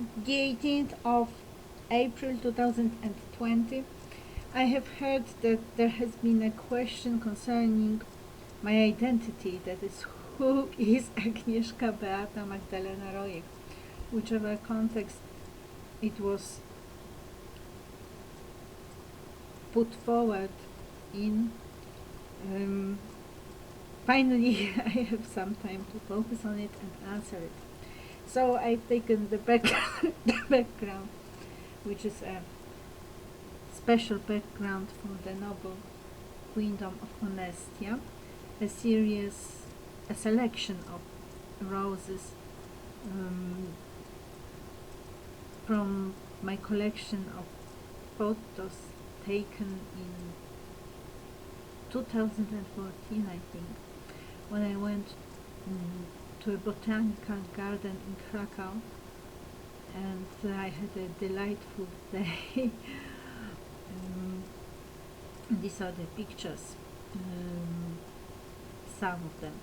the 18th of April 2020. I have heard that there has been a question concerning my identity, that is, who is Agnieszka Beata Magdalena Rojek? Whichever context it was put forward in, finally I have some time to focus on it and answer it. So I've taken the background, which is a special background for the noble Queendom of Honestia, a selection of roses from my collection of photos taken in 2014, I think, when I went to a botanical garden in Krakow, and I had a delightful day. These are the pictures, some of them.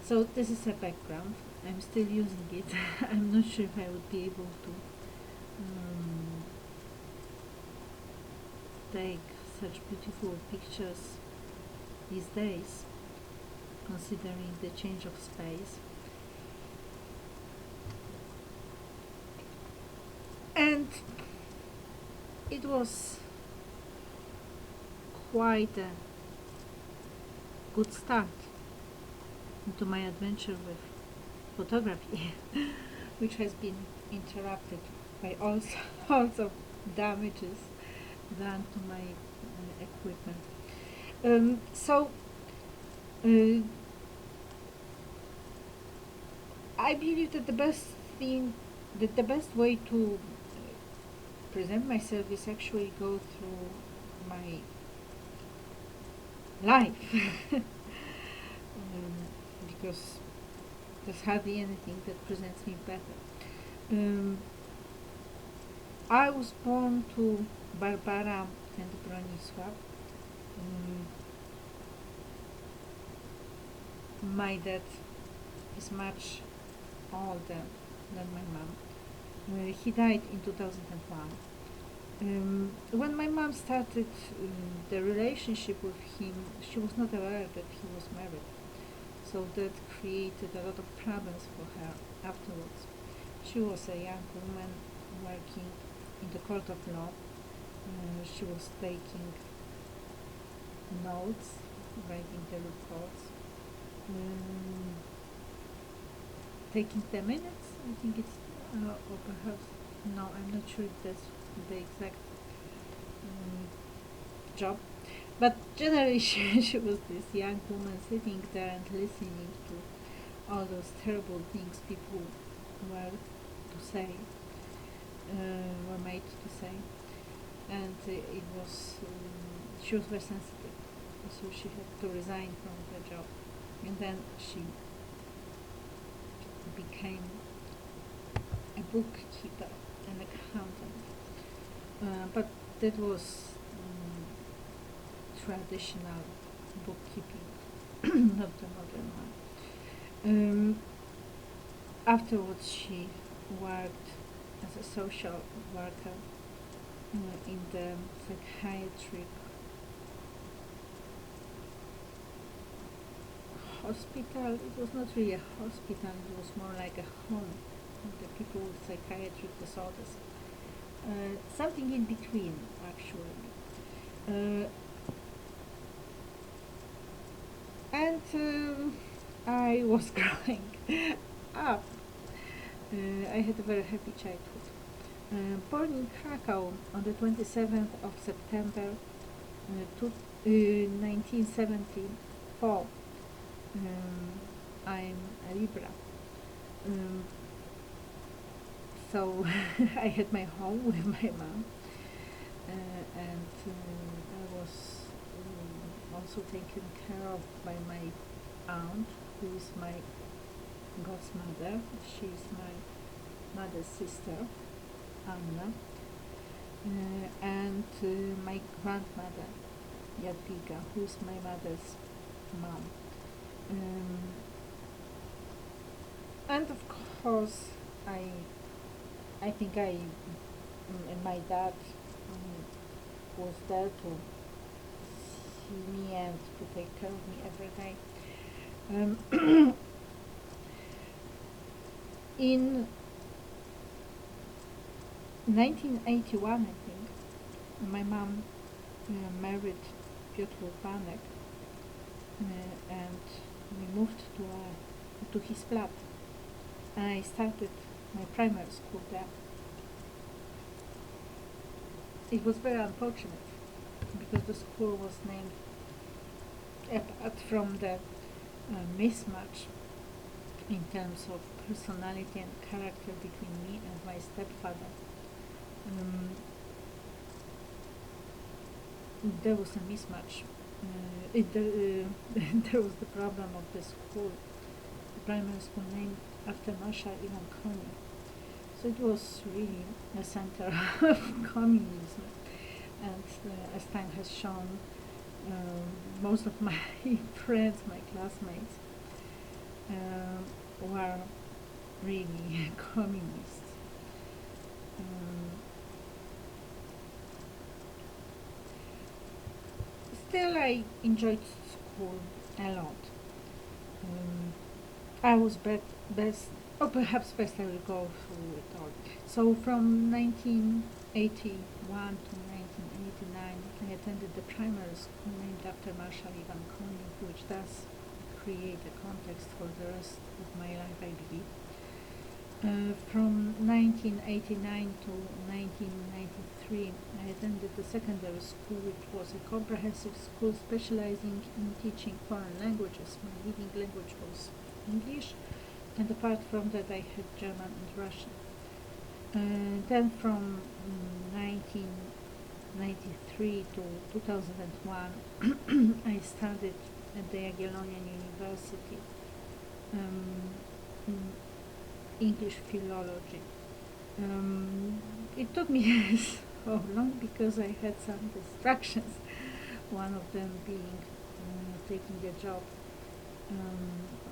So this is a background. I'm still using it. I'm not sure if I would be able to take such beautiful pictures these days, considering the change of space. And it was quite a good start into my adventure with photography, which has been interrupted by all sorts of damages done to my equipment. I believe that the best way to present myself is actually go through my life, because there's hardly anything that presents me better. I was born to Barbara and Bronisław. My dad is much older than my mom. He died in 2001. When my mom started the relationship with him, she was not aware that he was married, so that created a lot of problems for her afterwards. She was a young woman working in the court of law. She was taking notes, writing the reports, taking the minutes. I think it's, or perhaps, no, I'm not sure if that's the exact job. But generally, she was this young woman sitting there and listening to all those terrible things people were to say, were made to say. And it was, she was very sensitive, so she had to resign from the job. And then she became a bookkeeper, an accountant. But that was traditional bookkeeping, not the modern one. Afterwards, she worked as a social worker in the psychiatric hospital. It was not really a hospital, it was more like a home for the people with psychiatric disorders. Something in between, actually. And I was growing up. I had a very happy childhood. Born in Krakow on the 27th of September 1974. I'm a Libra. So I had my home with my mom, and I was also taken care of by my aunt, who is my godmother. She is my mother's sister, Anna, and my grandmother, Jadwiga, who is my mother's mom. And of course, I I think and my dad was there to see me and to take care of me every day. In 1981, I think, my mom married Piotr Banek, and we moved to his flat. I started my primary school there. It was very unfortunate because the school was named apart from the mismatch in terms of personality and character between me and my stepfather. There was a mismatch. There was the problem of the school, the primary school named after Marshal Ivan Konin. So it was really a center of communism. And as time has shown, most of my friends, my classmates, were really communists. Still, I enjoyed school a lot. I was best, or perhaps best I will go through it all. So from 1981 to 1989, I attended the primary school named after Marshal Ivan Konin, which does create a context for the rest of my life, I believe. From 1989 to 1993, I attended the secondary school, which was a comprehensive school specializing in teaching foreign languages. My leading language was English, and apart from that, I had German and Russian. Then from 1993 to 2001, I studied at the Jagiellonian University English philology. It took me so long because I had some distractions. One of them being taking a job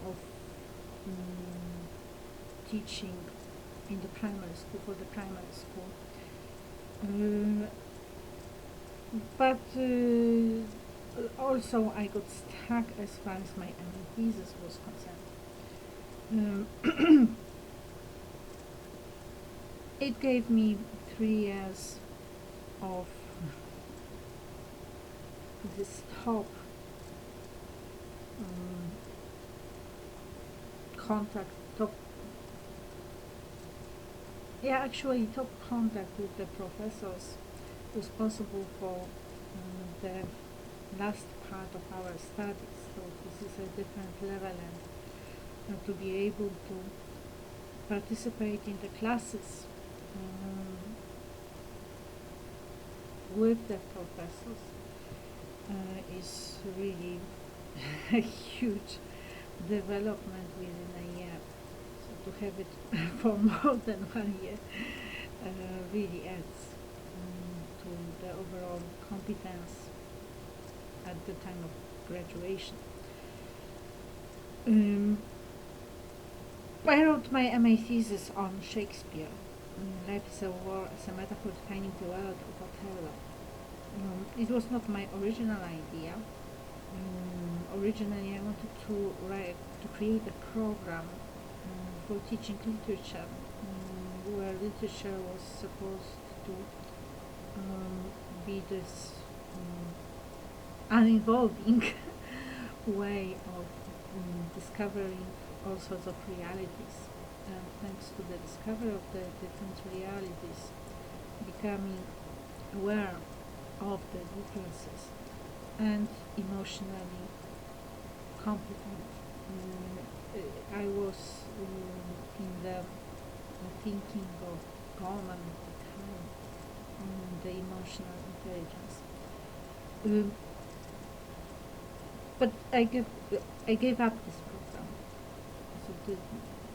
of teaching in the primary school, for the primary school. But also I got stuck as far as my MA thesis was concerned. It gave me 3 years of this top contact, top contact with the professors responsible for the last part of our studies. So this is a different level, and to be able to participate in the classes with the professors is really a huge development within a year. So to have it for more than 1 year really adds to the overall competence at the time of graduation. I wrote my MA thesis on Shakespeare. Life is a war as a metaphor defining the world of Othello. It was not my original idea. Originally, I wanted to create a program for teaching literature, where literature was supposed to be this uninvolving way of discovering all sorts of realities. Thanks to the discovery of the different realities, becoming aware of the differences and emotionally competent. I was in the thinking of Goleman at the time, the emotional intelligence. But I gave up this program. So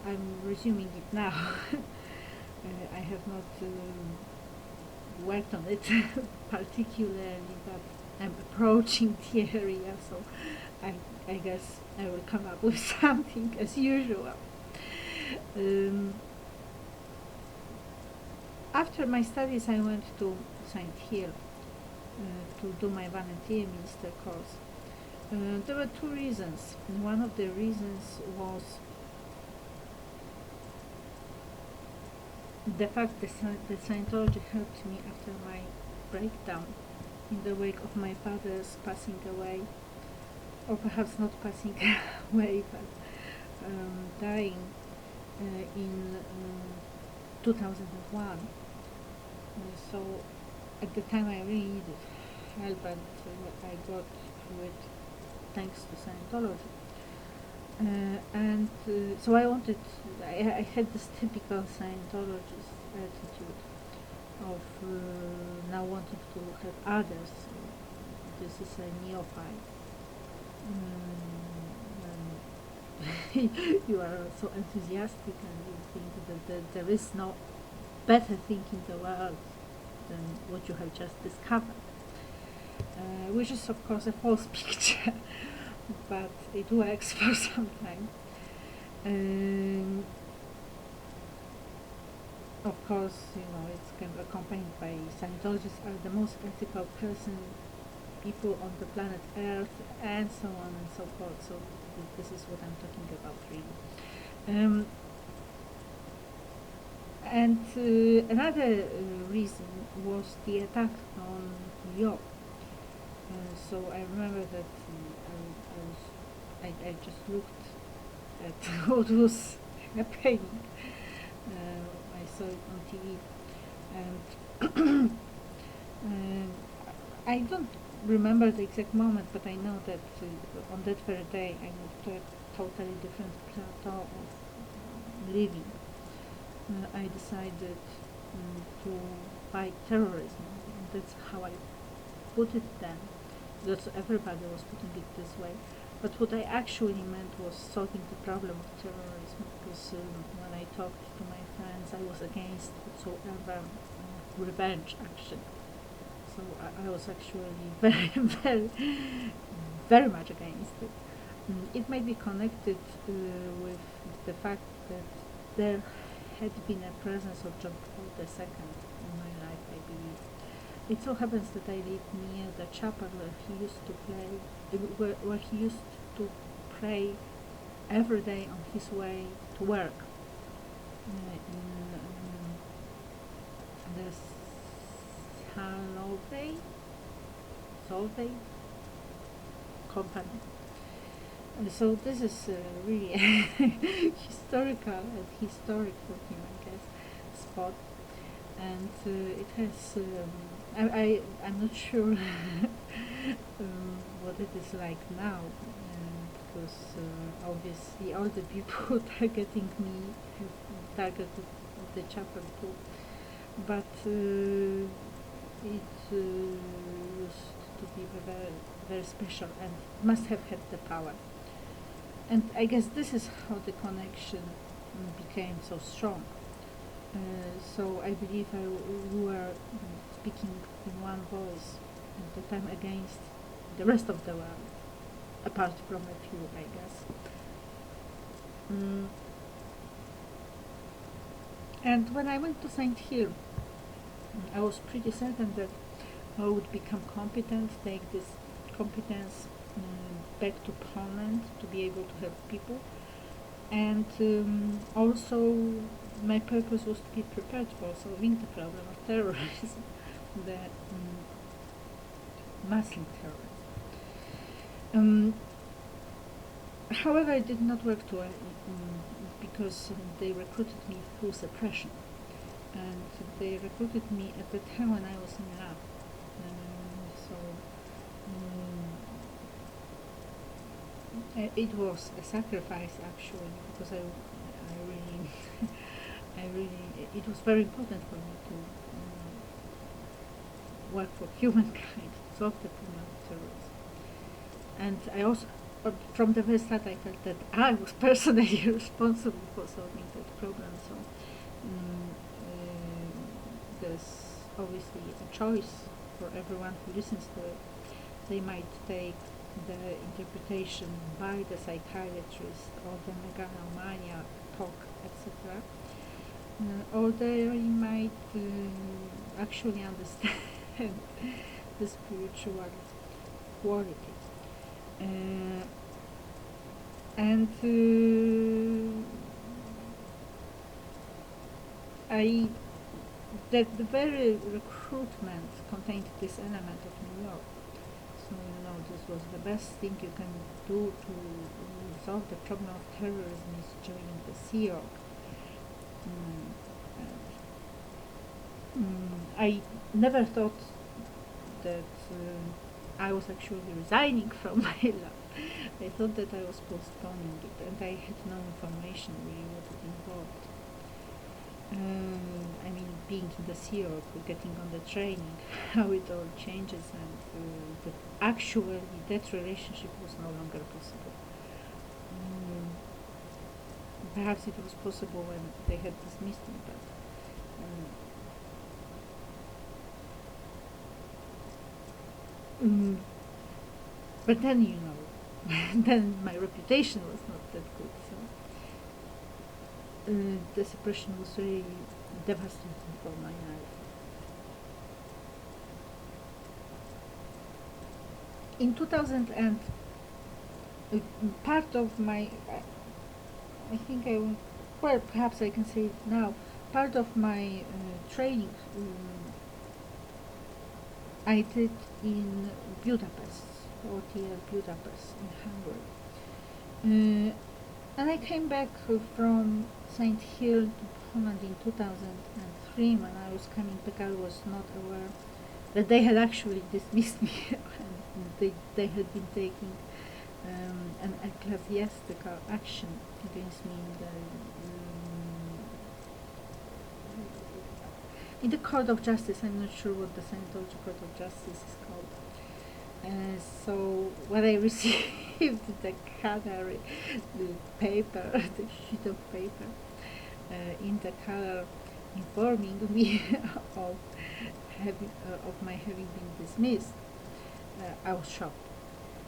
I'm resuming it now. I have not worked on it particularly, but I'm approaching the area, so I guess I will come up with something as usual. after my studies, I went to St. Hill to do my volunteer minister course. There were two reasons. One of the reasons was the fact that Scientology helped me after my breakdown in the wake of my father's passing away, or perhaps not passing away, but dying in 2001. So at the time I really needed help, and I got through it thanks to Scientology. So I had this typical Scientologist attitude of now wanting to help others. This is a neophyte. You are so enthusiastic and you think that there is no better thing in the world than what you have just discovered, which is of course a false picture, but it works for some time. Of course, it's kind of accompanied by Scientologists are the most ethical people on the planet Earth, and so on and so forth. So this is what I'm talking about, really. Another reason was the attack on New York. So I remember that I just looked at what was happening. I saw it on TV, and I don't remember the exact moment, but I know that on that very day I moved to a totally different plateau of living. I decided to fight terrorism, and that's how I put it then. That's everybody was putting it this way. But what I actually meant was solving the problem of terrorism, because when I talked to my friends, I was against whatsoever revenge action. So I was actually very much against it. It may be connected with the fact that there had been a presence of John Paul II in my life, I believe. It so happens that I live near the chapel where he used to where he used to pray every day on his way to work in the Solvay company. So this is really historical and historic for him, I guess, spot. And it has, I'm not sure what it is like now, because obviously all the people targeting me have targeted the chapel too. But it used to be very, very special and must have had the power. And I guess this is how the connection became so strong. So I believe we were speaking in one voice at the time against the rest of the world, apart from a few, I guess. And when I went to St. Hill, I was pretty certain that I would become competent, take this competence back to Poland to be able to help people. And also my purpose was to be prepared for solving the problem of terrorism, the Muslim terrorism. However, it did not work because they recruited me through suppression, and they recruited me at the time when I was in Iraq. It was a sacrifice actually, because I really, it was very important for me to work for humankind, to solve the problem of terrorism. And I also, from the very start, I felt that I was personally responsible for solving that problem. So there's obviously a choice for everyone who listens to it. They might take the interpretation by the psychiatrist or the megalomania talk, etc. older, you might actually understand the spiritual qualities. And I that the very recruitment contained this element of New York. So this was the best thing you can do to solve the problem of terrorism is joining the Sea Org. I never thought that I was actually resigning from my lab. I thought that I was postponing it, and I had no information really what it involved. I mean, being in the Sea Org, getting on the training, how it all changes, and that actually that relationship was no longer possible. Perhaps it was possible when they had dismissed me, but but then then my reputation was not that good. So the suppression was really devastating for my life. In 2000 and part of my, I think well, perhaps I can say it now. Part of my training I did in Budapest, OTL Budapest in Hungary. And I came back from St. Hill to Poland in 2003. When I was coming back, I was not aware that they had actually dismissed me and they had been taking an ecclesiastical action against me in the Court of Justice. I'm not sure what the Scientology Court of Justice is called. So when I received the canary, the paper, the sheet of paper, in the color informing me of my having been dismissed, I was shocked.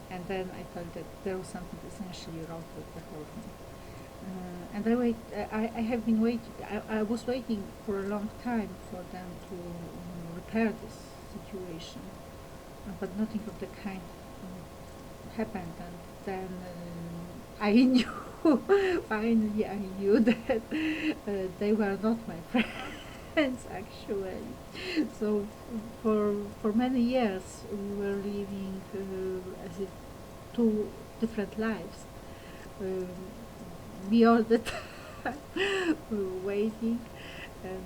And then I felt that there was something essentially wrong with the whole thing. And I have been waiting. I was waiting for a long time for them to repair this situation, but nothing of the kind happened. And then I knew, finally, I knew that they were not my friends actually. So for many years we were living as if two different lives. We all the time were waiting and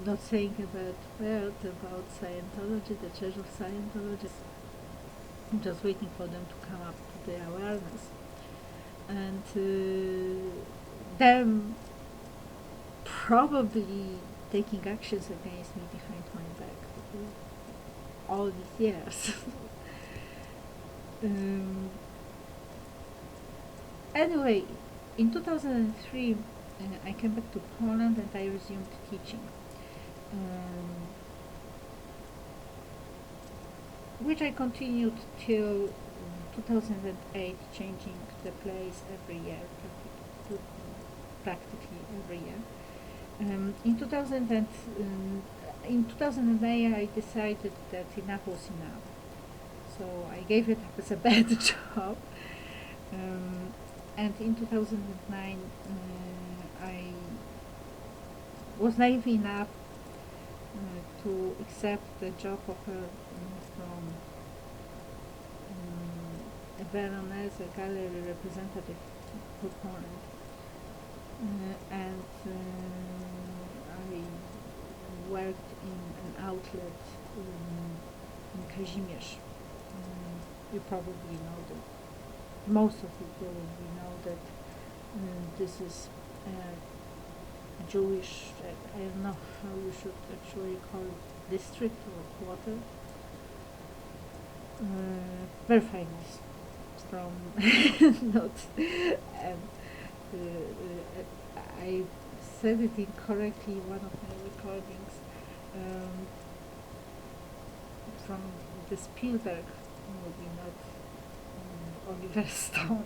not saying a bad word about Scientology, the Church of Scientology, just waiting for them to come up to the awareness. And them probably taking actions against me behind my back all these years. Anyway, in 2003, I came back to Poland and I resumed teaching, which I continued till 2008, changing the place every year, practically every year. In 2008, I decided that enough was enough, so I gave it up as a bad job. And in 2009, I was naive enough to accept the job offer from a Veronese, a gallery representative for Poland. And I worked in an outlet in Kazimierz. You probably know that. Most of you probably know that this is a Jewish, I don't know how you should actually call it, district or quarter. Very famous from not, I said it incorrectly in one of my recordings, from the Spielberg movie, not Oliver Stone.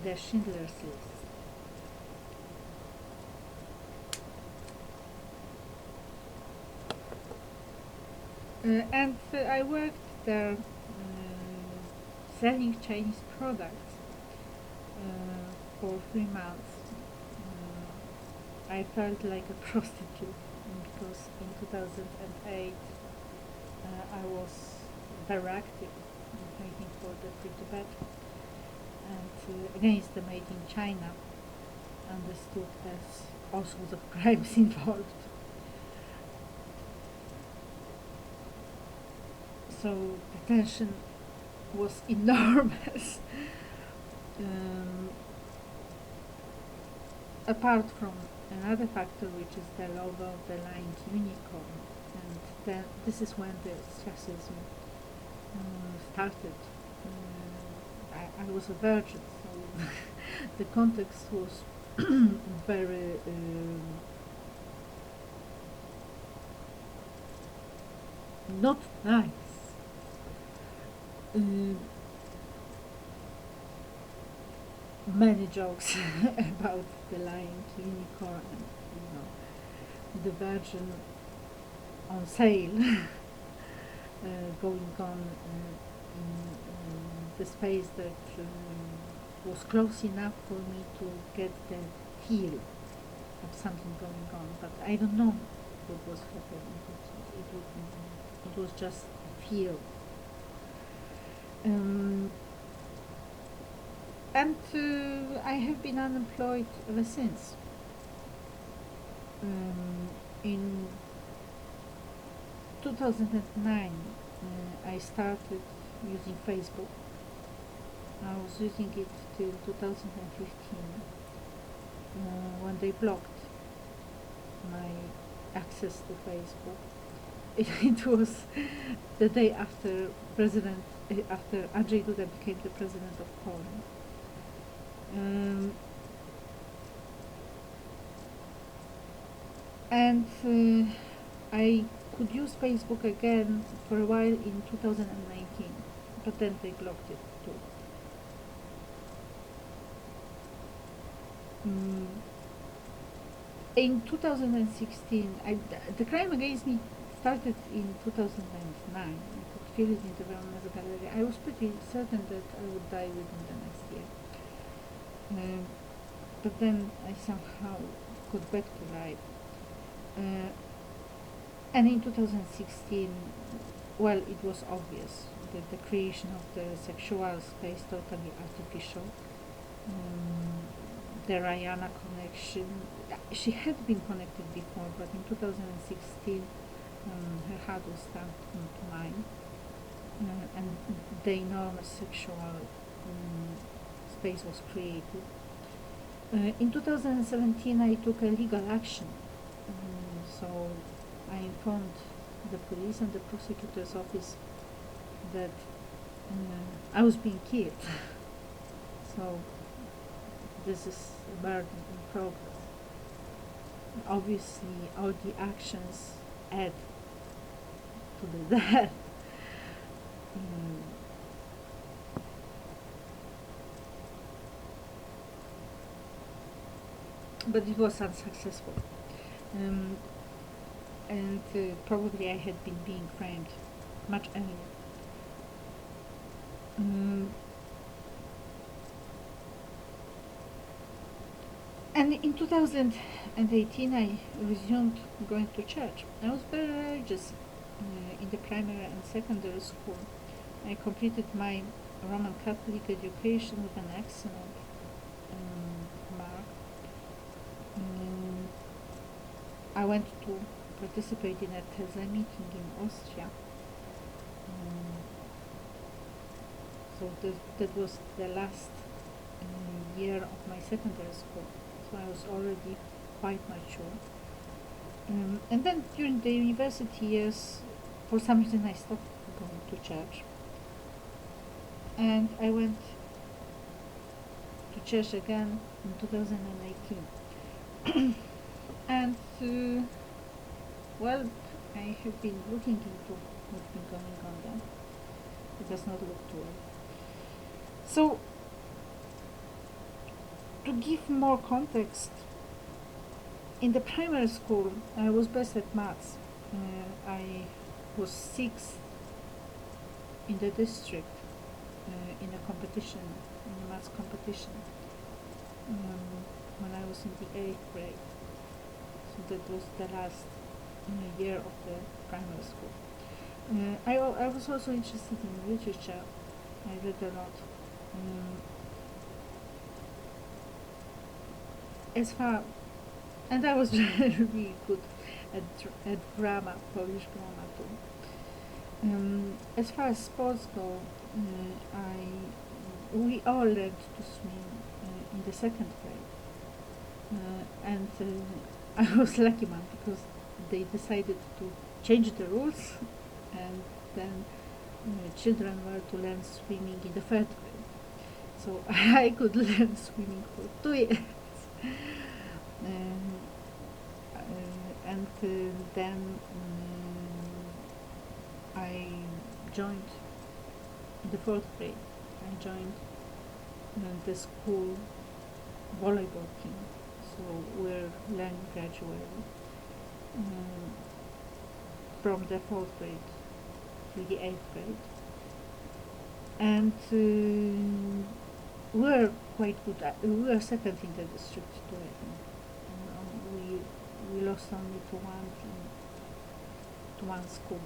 the Schindler's List. And I worked there selling Chinese products for 3 months. I felt like a prostitute because in 2008 I was very active in fighting for the free Tibet and against the Made in China, understood as all sorts of crimes involved. So the tension was enormous. Apart from another factor, which is the love of the lying unicorn, and then this is when the sexism started. I was a virgin, so the context was very not nice. Many jokes about the lying unicorn and the virgin on sale going on in the space that was close enough for me to get the feel of something going on, but I don't know what was happening. It was just a feel. And I have been unemployed ever since. In 2009, I started using Facebook. I was using it till 2015, when they blocked my access to Facebook. It was the day after after Andrzej Duda became the president of Poland. And I could use Facebook again for a while in 2019, but then they blocked it too. In 2016, the crime against me started in 2009. I could feel it in the Wellness Gallery. I was pretty certain that I would die within the next year. But then I somehow got back to life. And in 2016, well, it was obvious that the creation of the sexual space totally artificial. The Rihanna connection, she had been connected before, but in 2016 her heart was stamped into mine, and the enormous sexual space was created. In 2017 I took a legal action, so I informed the police and the prosecutor's office that I was being killed. So this is a murder in progress. Obviously, all the actions add to the death. But it was unsuccessful. And probably I had been being framed much earlier. And in 2018 I resumed going to church. I was very religious in the primary and secondary school. I completed my Roman Catholic education with an excellent mark. I went to participate in a Teze meeting in Austria. So that was the last year of my secondary school. So I was already quite mature. And then during the university years, for some reason I stopped going to church. And I went to church again in 2018. And well, I have been looking into what's been going on there. It does not look too well. So To give more context, in the primary school, I was best at maths. I was sixth in the district in a competition, in a maths competition, when I was in the 8th grade. So that was the last year of the primary school. I was also interested in literature. I read a lot. As far, and I was really good at grammar, Polish grammar too. As far as sports go, we all learned to swim in the 2nd grade, and I was lucky one because they decided to change the rules, and then children were to learn swimming in the 3rd grade. So I could learn swimming for 2 years. And then I joined in the 4th grade. I joined the school volleyball team, so we're learning gradually from the 4th grade to the 8th grade, and we're quite good at, we were 2nd in the district too, I think. We lost only to one school,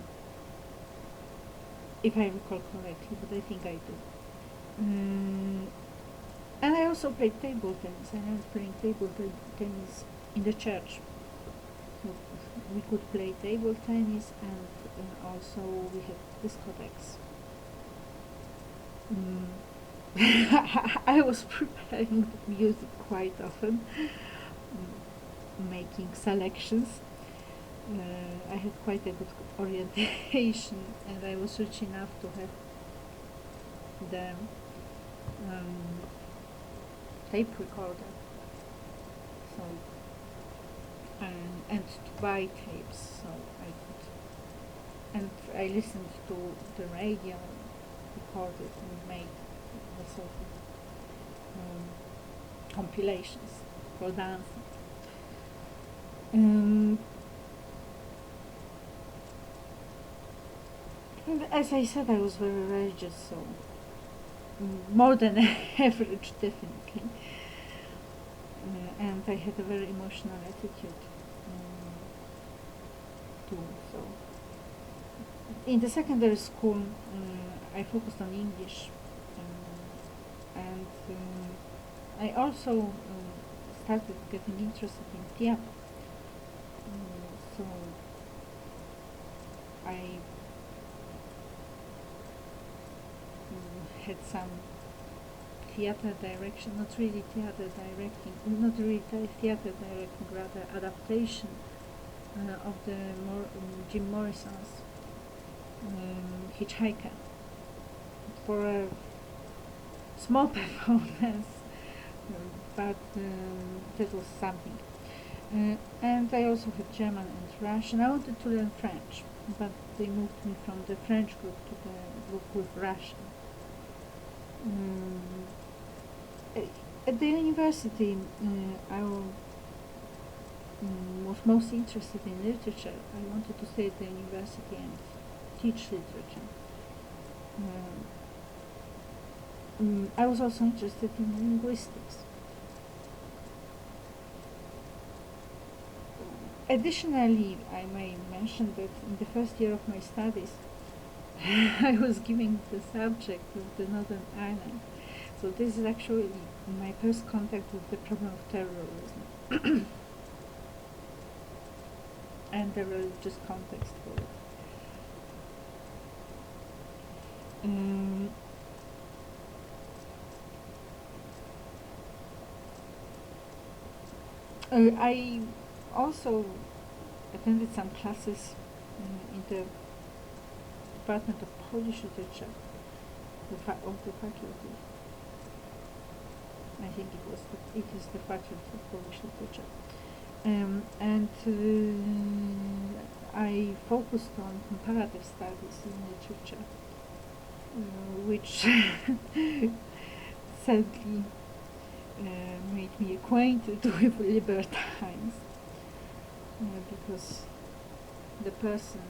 if I recall correctly, but I think I do. And I also played table tennis. I learned playing table tennis in the church. So we could play table tennis, and also we had discotheques. I was preparing the music quite often, making selections. I had quite a good orientation, and I was rich enough to have the tape recorder, so and to buy tapes, so I could, and I listened to the radio, recorded and made the sort of compilations for dancing. And as I said, I was very religious, so more than average, definitely. And I had a very emotional attitude too. So in the secondary school, I focused on English, and I also started getting interested in theater. So I had some theater direction, not really theater directing, rather adaptation of the Jim Morrison's Hitchhiker for a small performance, but that was something. And I also had German and Russian. I wanted to learn French, but they moved me from the French group to the group with Russian. At the university, I was most interested in literature. I wanted to stay at the university and teach literature. I was also interested in linguistics. Additionally, I may mention that in the first year of my studies, I was given the subject of the Northern Ireland. So this is actually my first contact with the problem of terrorism and the religious context for it. I also attended some classes in the Department of Polish Literature of the faculty. I think it is the faculty of Polish Literature. And I focused on comparative studies in literature, which sadly made me acquainted with libertines, because the person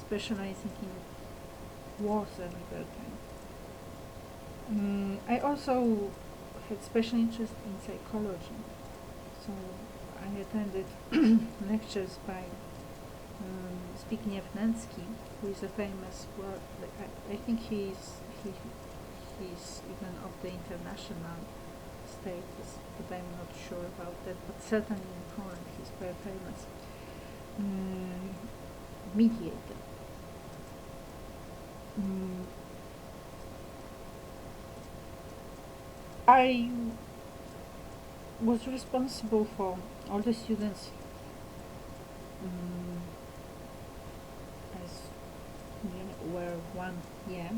specializing in was a libertine. I also had special interest in psychology, so I attended lectures by Zbigniew Nęcki, who is a famous I think he's even of the international status, but I'm not sure about that. But certainly in Poland, he's very famous mediator. I was responsible for all the students as were 1 year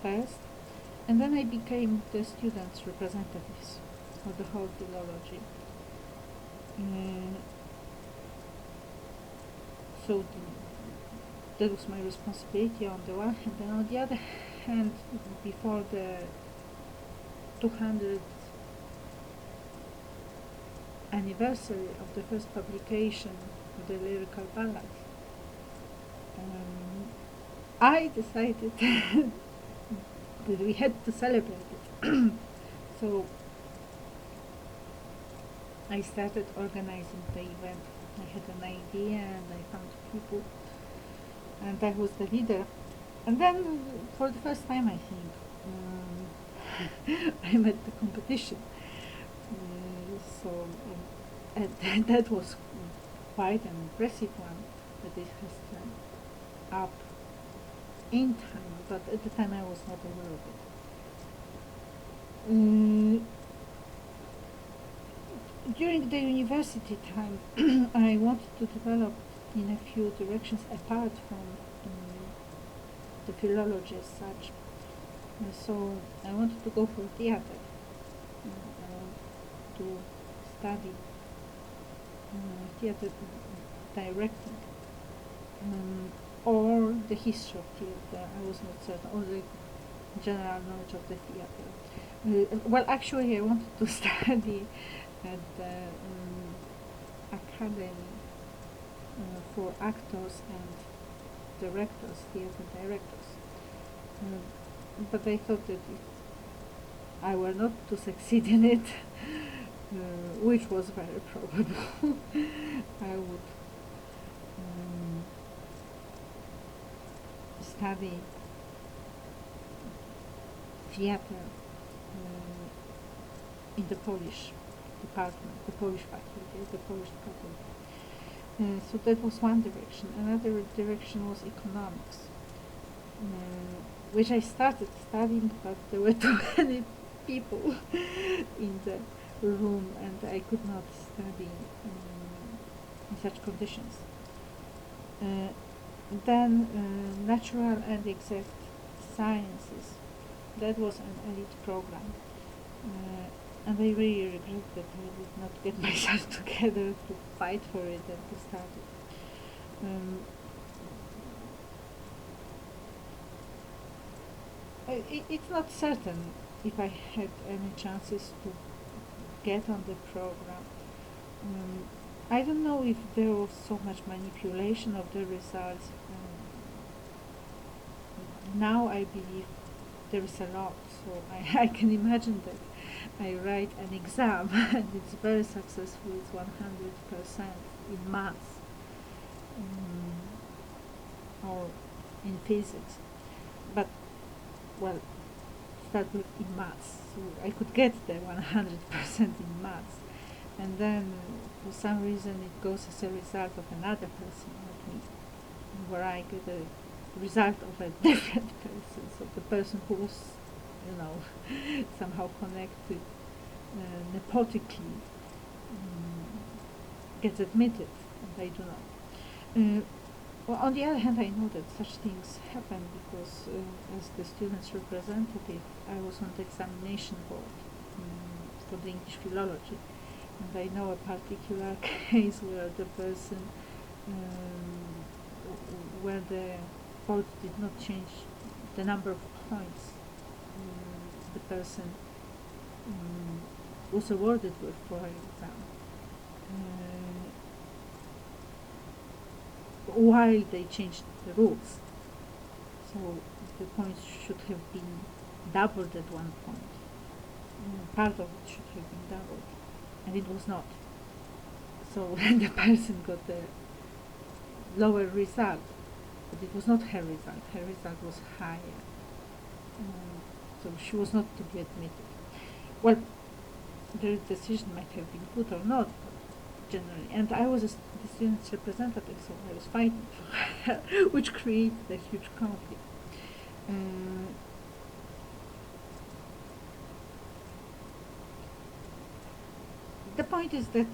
first, and then I became the students' representatives for the whole philology. So that was my responsibility on the one hand, and on the other hand, before the 200th anniversary of the first publication of the lyrical ballad, I decided that we had to celebrate it. So I started organizing the event. I had an idea and I found people, and I was the leader. And then, for the first time, I think, I met the competition. And that was quite an impressive one, that it has turned up in time, but at the time I was not aware of it. During the university time, I wanted to develop in a few directions apart from the philology as such. So I wanted to go for theater. I wanted to study theater directing, or the history of theater. I was not certain, or the general knowledge of the theater. Well, actually, I wanted to study at the Academy for Actors and Directors, Theater Directors. But I thought that if I were not to succeed in it, which was very probable, I would study theater in the Polish department, the Polish faculty, the Polish department. So that was one direction. Another direction was economics, which I started studying, but there were too many people in the room, and I could not study in such conditions. Then natural and exact sciences. That was an elite program, and I really regret that I did not get myself together to fight for it and to start it. It's not certain if I had any chances to get on the program. I don't know if there was so much manipulation of the results. Now I believe there is a lot, so I can imagine that I write an exam and it's very successful, it's 100% in maths or in physics. But, well, start with in maths, so I could get there 100% in maths, and then for some reason it goes as a result of another person, not me, where I get a result of a different person, so the person who was, somehow connected nepotically gets admitted, and I do not. Well, on the other hand, I know that such things happen because as the student's representative, I was on the examination board for the English philology, and I know a particular case where the person, where the board did not change the number of points the person was awarded with for her exam. While they changed the rules. So the points should have been doubled at one point. Part of it should have been doubled, and it was not. So when the person got the lower result, but it was not her result. Her result was higher. So she was not to be admitted. Well, the decision might have been good or not, generally. And I was the student's representative, so I was fighting for her, which created a huge conflict. The point is that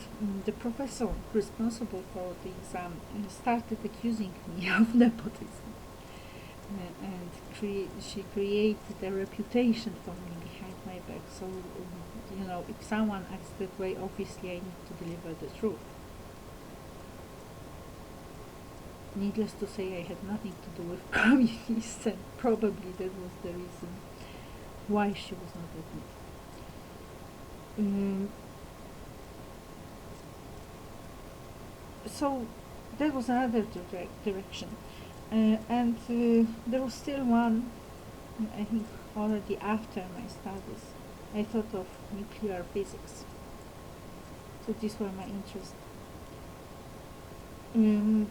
the professor responsible for the exam started accusing me of nepotism. And she created a reputation for me behind my back. So, if someone acts that way, obviously I need to deliver the truth. Needless to say, I had nothing to do with communists, and probably that was the reason why she was not admitted. So that was another direction. And there was still one, I think already after my studies, I thought of nuclear physics. So these were my interests. In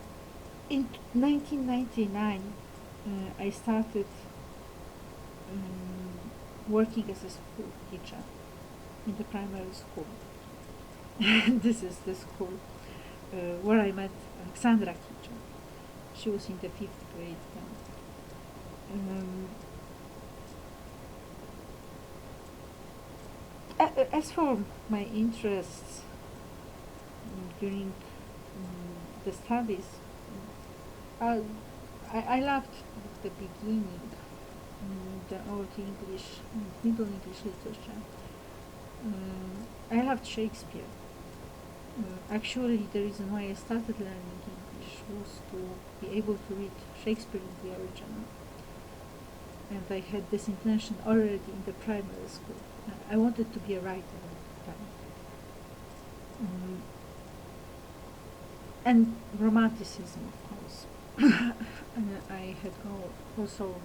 1999, I started working as a school teacher in the primary school. This is the school where I met Alexandra teacher. She was in the 5th grade then. As for my interests during the studies, I loved the beginning, the Old English, Middle English literature. I loved Shakespeare. Actually, the reason why I started learning English was to be able to read Shakespeare in the original. And I had this intention already in the primary school. I wanted to be a writer at the time. And Romanticism, of course. I had also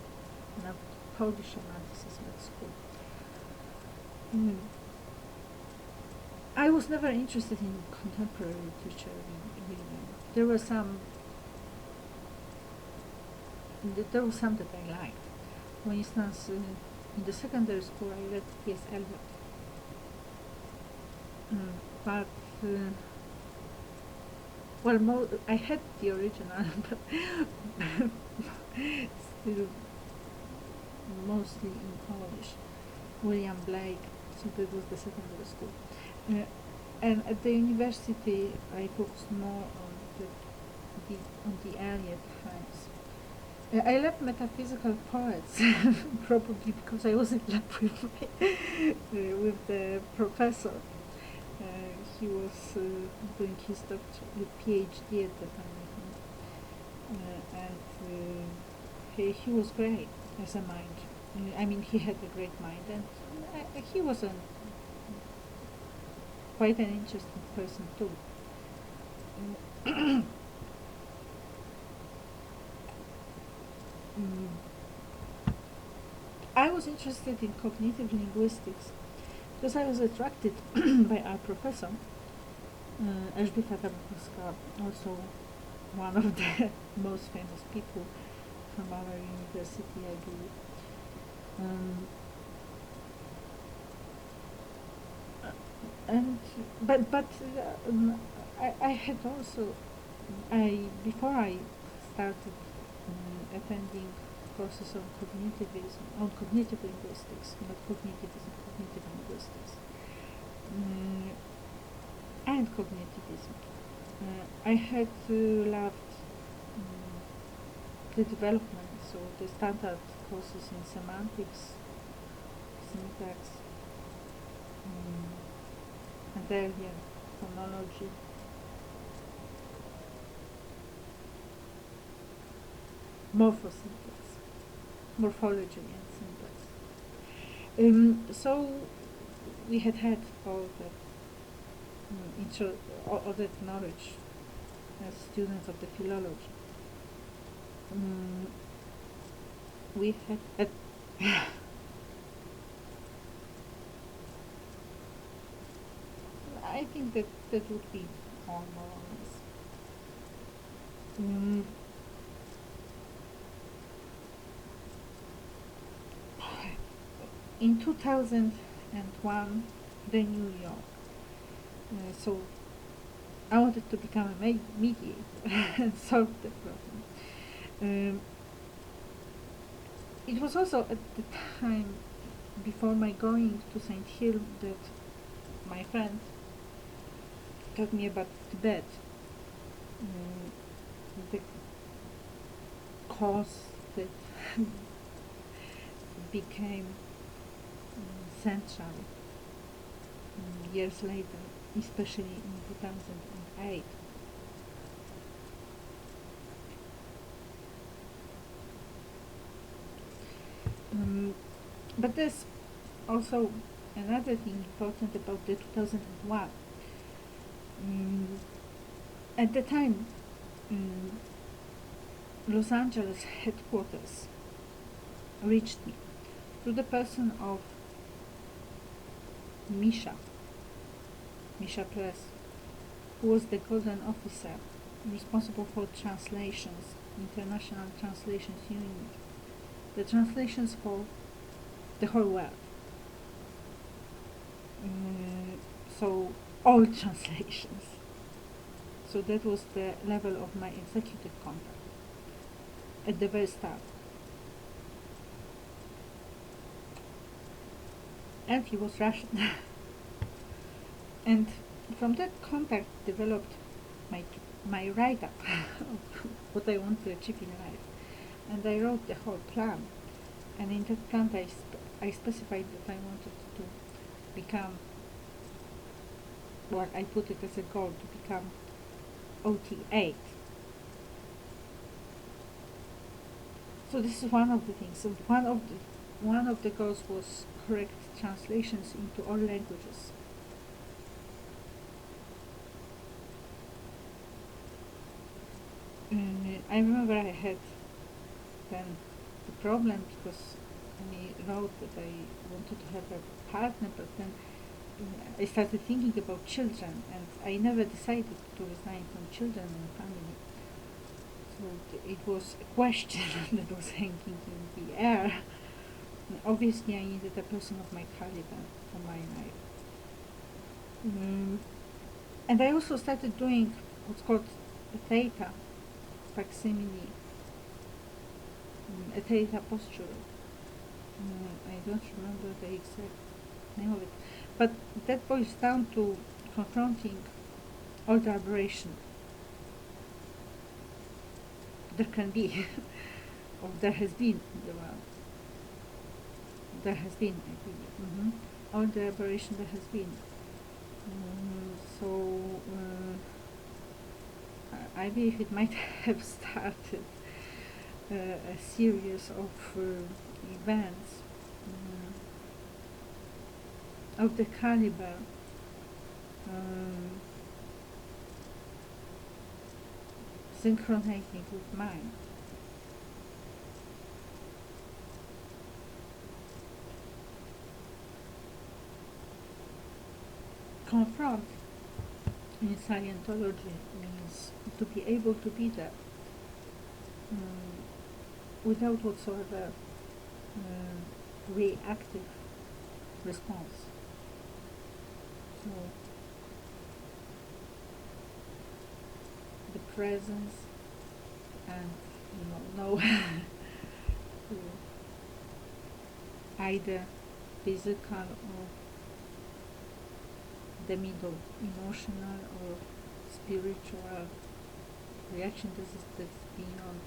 loved Polish Romanticism at school. I was never interested in contemporary literature. Really. There were some that I liked. For instance, in the secondary school, I read T.S. Eliot. But I had the original, but still mostly in Polish. William Blake. So that was the secondary school. And at the university, I focused more on the Eliot times. I loved metaphysical poets, probably because I was in love with the professor. He was doing his PhD at the time, and he was great as a mind. He had a great mind, and he was quite an interesting person too. I was interested in cognitive linguistics because I was attracted by our professor, Agnieszka Beata, also one of the most famous people from our university, I believe. I had also, before I started attending courses on cognitive linguistics, not cognitivism, cognitive linguistics, and cognitivism. I had loved the development, so the standard courses in semantics, syntax, Mendelian phonology. Morphology and syntax. So we had all that all that knowledge as students of the philology. We had I think that would be all more or less. In 2001, the New York. So I wanted to become a mediator and solve the problem. It was also at the time before my going to St. Hill that my friend told me about Tibet. The cause that became central years later, especially in 2008. But there's also another thing important about the 2001. At the time, Los Angeles headquarters reached me through the person of Misha Press, who was the golden officer responsible for translations, international translations unit, the translations for the whole world. So all translations. So that was the level of my executive contact at the very start. And he was Russian. And from that contact developed my write-up of what I want to achieve in life. And I wrote the whole plan. And in that plan I specified that I wanted to become, or I put it as a goal to become OT8. So this is one of the things. So one of the goals was correct translations into all languages. I remember I had then the problem because I wrote that I wanted to have a partner, but then I started thinking about children, and I never decided to resign from children and family. So it was a question that was hanging in the air. And obviously I needed a person of my caliber for my life. And I also started doing what's called a theta facsimile, a theta posture. I don't remember the exact name of it, but that boils down to confronting all the aberration there can be, or there has been in the world. There has been, I believe, all the aberration there has been. So I believe it might have started a series of events of the caliber synchronizing with mine. Confront in Scientology means to be able to be there without whatsoever reactive response. So the presence and no either physical or the middle, emotional or spiritual reaction that's beyond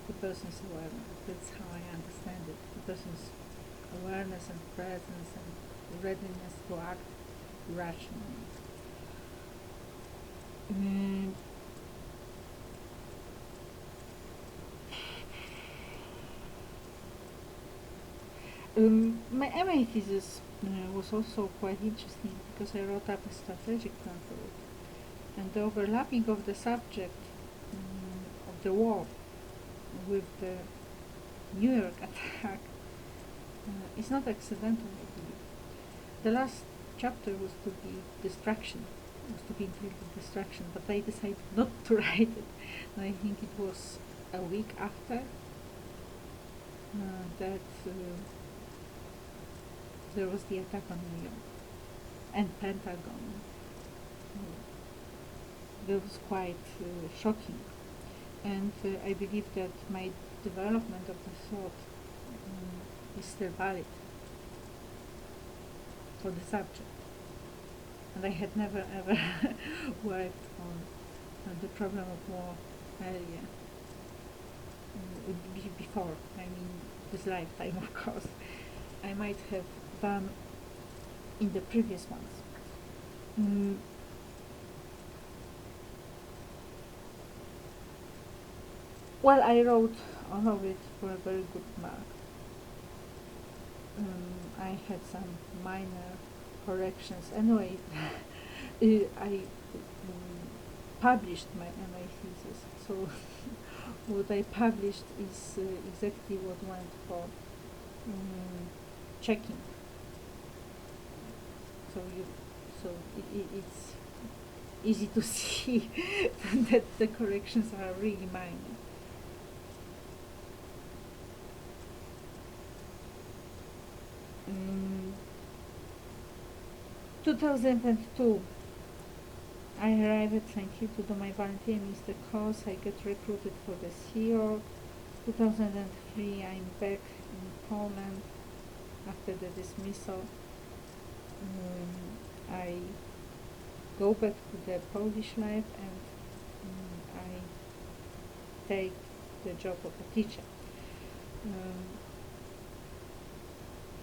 the person's awareness. That's how I understand it. The person's awareness and presence and readiness to act rationally. My MA thesis was also quite interesting because I wrote up a strategic plan for it, and the overlapping of the subject of the war with the New York attack is not accidental, I believe. The last chapter was to be distraction, was to be entitled distraction, but I decided not to write it. And I think it was a week after that there was the attack on New York and Pentagon. That was quite shocking, and I believe that my development of the thought is still valid for the subject. And I had never ever worked on the problem of war earlier, before, I mean this lifetime of course. I might have done in the previous ones. Well, I wrote all of it for a very good mark. I had some minor corrections. Anyway, I published my MA thesis, so what I published is exactly what went for checking. So it's easy to see that the corrections are really minor. 2002, I arrived at St. Hill to do my volunteer minister course. I get recruited for the Sea Org. 2003, I'm back in Poland after the dismissal. I go back to the Polish life and I take the job of a teacher.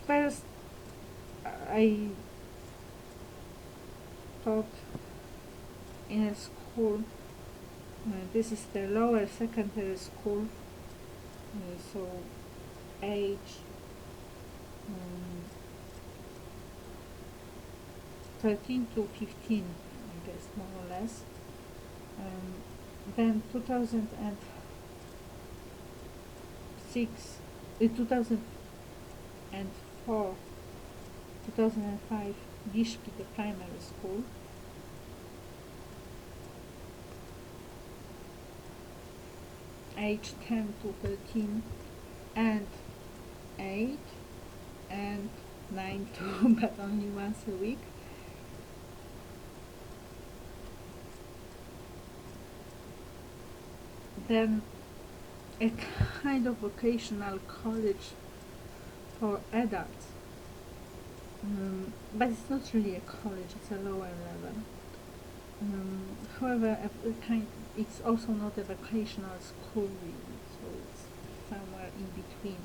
First, I taught in a school. This is the lower secondary school, so age 13 to 15, I guess, more or less. Then 2006, 2004, 2005, Giszki, the primary school. Age 10 to 13, and 8 and 9 too, but only once a week. Then a kind of vocational college for adults, but it's not really a college, it's a lower level. However, it's also not a vocational school really, so it's somewhere in between.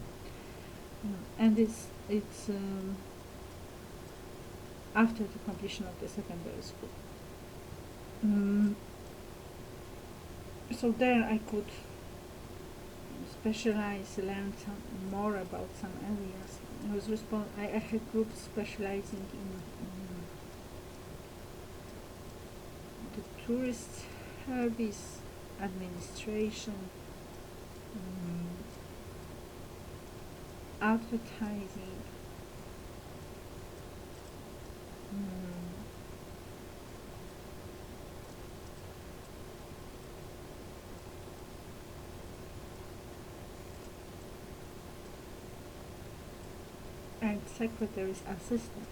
And it's after the completion of the secondary school. So there I could specialize, learn some more about some areas. I had groups specializing in the tourist service, administration, advertising, and secretary's assistant.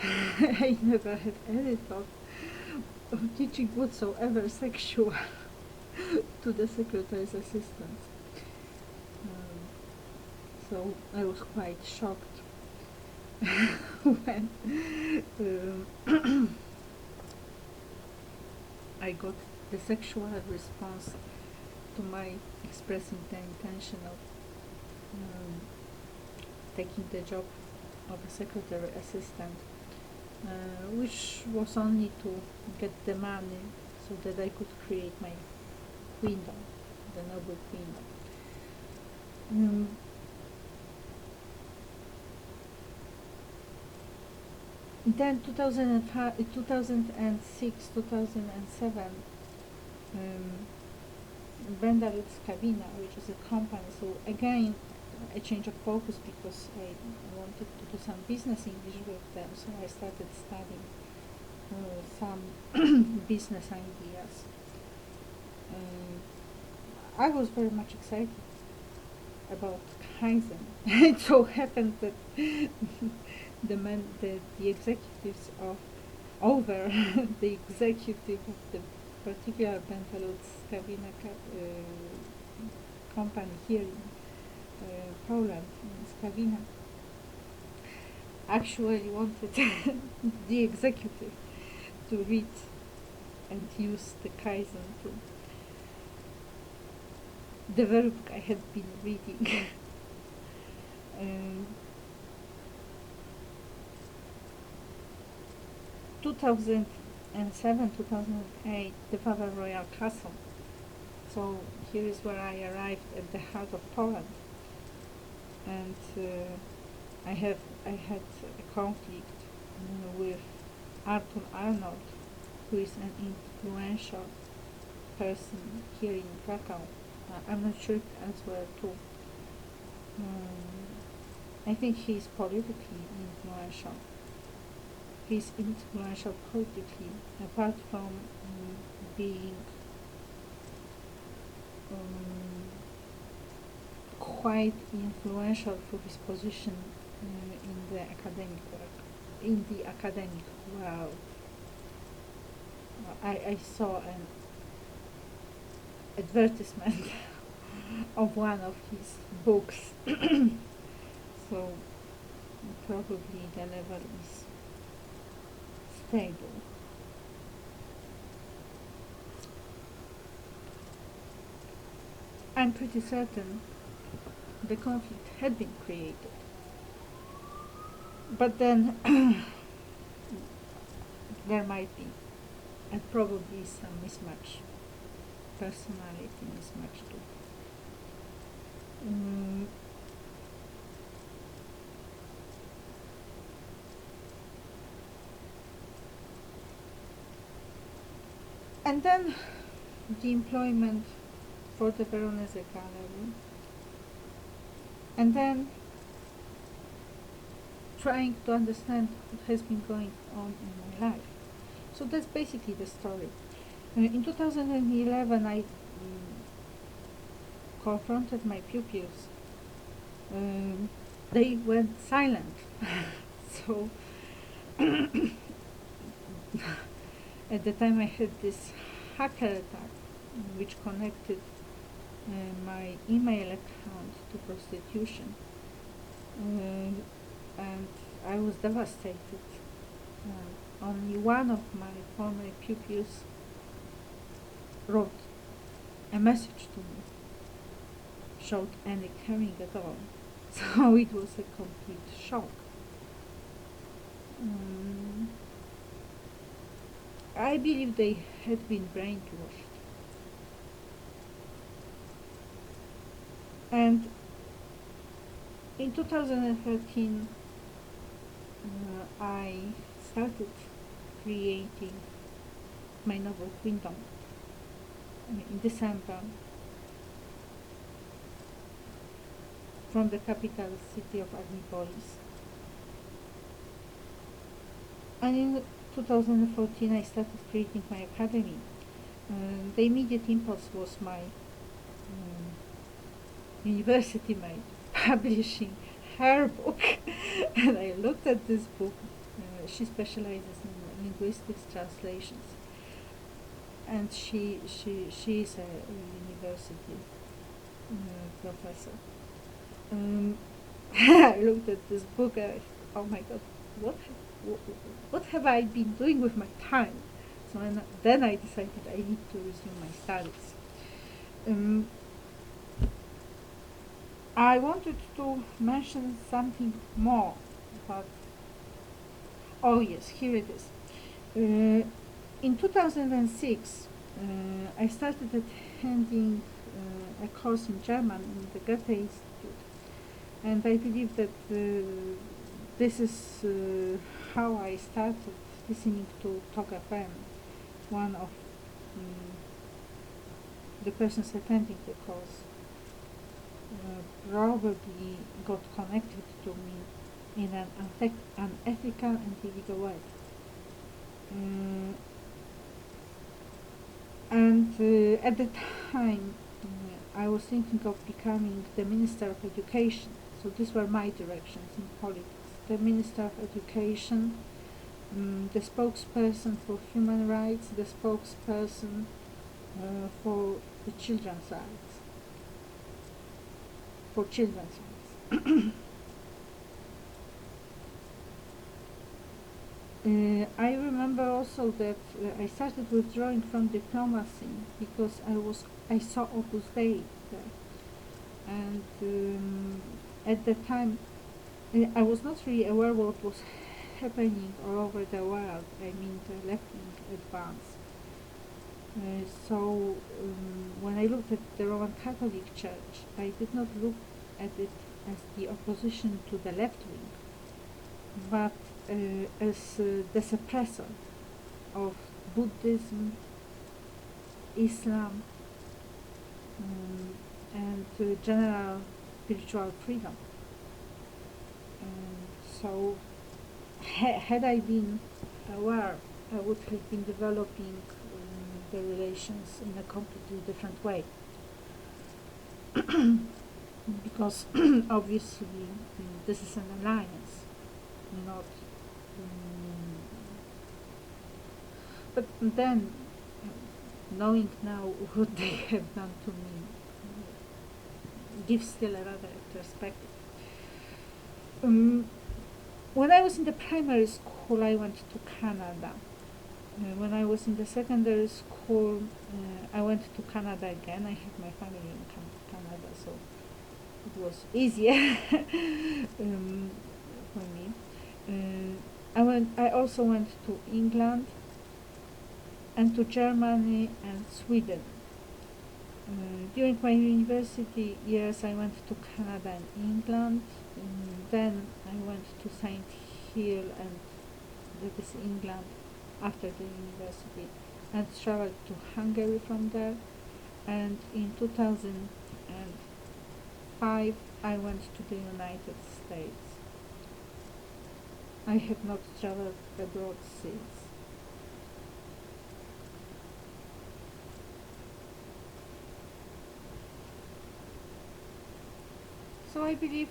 I never had any thought of teaching whatsoever sexual to the secretary's assistant. So I was quite shocked when I got the sexual response to my expressing the intention of taking the job of a secretary assistant, which was only to get the money so that I could create my queendom, the noble queendom. Then 2005, 2006, 2007, Kabina, which is a company. So again, a change of focus because I wanted to do some business English with them. So I started studying some business ideas. I was very much excited about Kaizen. It so happened that the executives of over the executive of the particular Benelux Kabina company here in Poland, in Skawina, actually wanted the executive to read and use the Kaizen to the very book I had been reading. 2007, 2008, the Wawa Royal Castle. So here is where I arrived at the heart of Poland, and I had a conflict with Arthur Arnold, who is an influential person here in Krakow. I'm not sure elsewhere too. I think he is politically influential. He's influential politically, apart from being quite influential for his position in the academic work, in the academic world. I saw an advertisement of one of his books, so probably the level is stable. I'm pretty certain the conflict had been created, but then there might be, and probably some mismatch, personality mismatch too. And then the employment for the Veronese Gallery, and then trying to understand what has been going on in my life. So that's basically the story. In 2011, I confronted my pupils. They went silent. So at the time I had this hacker attack which connected my email account to prostitution, and I was devastated. Only one of my former pupils wrote a message to me, showed any caring at all. So it was a complete shock. I believe they had been brainwashed. And in 2013, I started creating my novel Kingdom in December from the capital city of Agnipolis. And in 2014 I started creating my academy. The immediate impulse was my university mate publishing her book. And I looked at this book. She specializes in linguistics translations, and she is a university professor. I looked at this book and I thought, oh my god, what have I been doing with my time? So then I decided I need to resume my studies. I wanted to mention something more, but oh yes, here it is. In 2006, I started attending a course in German in the Goethe Institute, and I believe that this is how I started listening to Talk FM. One of the persons attending the course probably got connected to me in an unethical and illegal way. And at the time, I was thinking of becoming the Minister of Education. So these were my directions in politics. The Minister of Education, the spokesperson for human rights, the spokesperson for the children's rights. For children's rights. I remember also that I started withdrawing from diplomacy because I saw Opus Dei there, and at the time I was not really aware what was happening all over the world. I mean, the left-wing advance. So when I looked at the Roman Catholic Church, I did not look at it as the opposition to the left wing, but as the suppressor of Buddhism, Islam, and general spiritual freedom. So had I been aware, I would have been developing the relations in a completely different way. Because obviously this is an alliance, not but then knowing now what they have done to me gives still another perspective. When I was in the primary school, I went to Canada. When I was in the secondary school, I went to Canada again. I have my family in Canada, so it was easier for me. I also went to England and to Germany and Sweden. During my university years, I went to Canada and England. Then I went to St. Hill, and that is England, after the university, and traveled to Hungary from there. And in 2005, I went to the United States. I have not traveled abroad since. So I believe,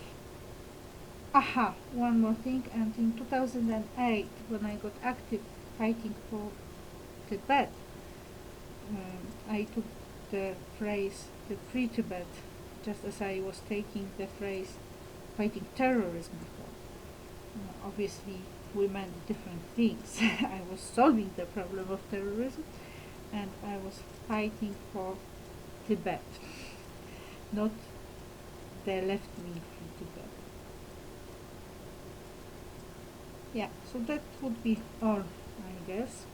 one more thing, and in 2008, when I got active fighting for Tibet, I took the phrase, the Free Tibet, just as I was taking the phrase fighting terrorism before. Obviously, we meant different things. I was solving the problem of terrorism, and I was fighting for Tibet, not the left-wing Free Tibet. Yeah, so that would be all, I guess.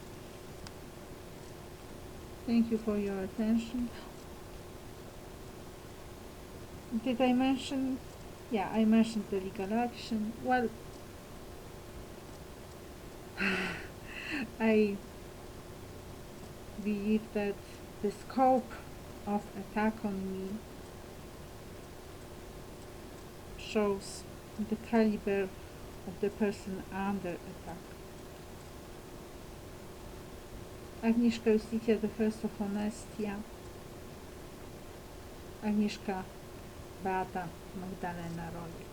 Thank you for your attention. Did I mention? Yeah, I mentioned the legal action. Well, I believe that the scope of attack on me shows the caliber of the person under attack. Agnieszka Justitia, the first of Honestia. Agnieszka Beata Magdalena Rojek.